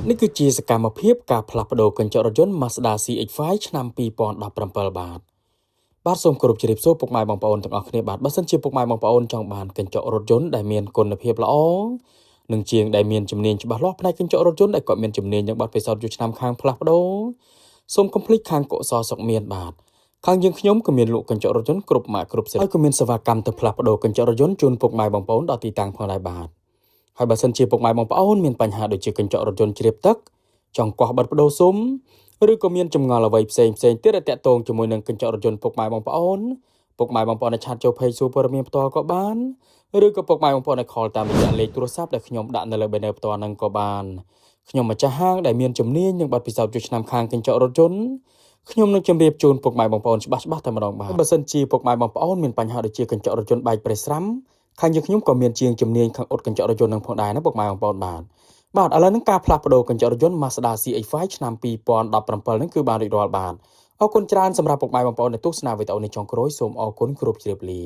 នេះគឺជាសកម្មភាពការផ្លាស់ប្ដូរកញ្ចក់រថយន្ត Mazda CX-5 ឆ្នាំ2017 បាទសូមគោរពជម្រាបសួរពុកម៉ែបងប្អូនទាំងអស់គ្នាបាទបើសិនជាពុកម៉ែបងប្អូនចង់បានកញ្ចក់រថយន្តដែលមានគុណភាពល្អនិងជាងដែលមានជំនាញច្បាស់លាស់ផ្នែកកញ្ចក់រថយន្តដែលគាត់មានជំនាញនិងបទពិសោធន៍យូរឆ្នាំខាងផ្លាស់ប្ដូរសូមកុំភ្លេចខាងកុសលសុខមានបាទខាងយើងខ្ញុំក៏មានលក់កញ្ចក់រថយន្តគ្រប់ម៉ាកគ្រប់សិនហើយក៏មានសេវាកម្មទៅផ្លាស់ប្ដូរកញ្ចក់រថយន្តជូនពុកម៉ែបងប្អូនដល់ទីតាំងផងដែរបាទហើយបើសិនជាពុកម៉ែបងប្អូនមានបញ្ហាដូចជាកញ្ចក់រថយន្តជ្រាបទឹកចង់កោះបិទបដូរស៊ុំឬក៏មានចម្ងល់អ្វីផ្សេងទៀតដែលតាក់ទងជាមួយនឹងកញ្ចក់រថយន្តពុកម៉ែបងប្អូនអាចឆាតចូល Page សួរព័ត៌មានផ្ទាល់ក៏បានឬក៏ពុកម៉ែបងប្អូនអាច call តាមរយៈលេខទូរស័ព្ទដែលខ្ញុំដាក់នៅលើ banner ផ្ទាល់ហ្នឹងក៏បានខ្ញុំម្ចាស់ហាងដែលមានជំនាញនិងបទពិសោធន៍យូរឆ្នាំខាងកញ្ចក់រថយន្តខ្ញុំនឹងជម្រាបជូនពុកម៉ែបងប្អូនច្បាស់តែម្ដងបាទបើសិនជាពុកម៉ែបងប្អូនមានបញ្ហាដូចជាកញ្ចក់រថយន្តបែកប្រេះស្រាំខាងយើងខ្ញុំក៏មានជាងជំនាញខាងអ៊ុតកញ្ចក់រថយន្តនឹងផងដែរណាពុកម៉ែបងប្អូនបាទឥឡូវហ្នឹងការផ្លាស់ប្ដូរកញ្ចក់រថយន្ត Mazda CX-5 ឆ្នាំ2017ហ្នឹងគឺបានរួចរាល់បាទអរគុណច្រើនសម្រាប់ពុកម៉ែបងប្អូនដែលទស្សនាវីដេអូនេះចុងក្រោយសូមអរគុណគ្រប់ជ្រាបលា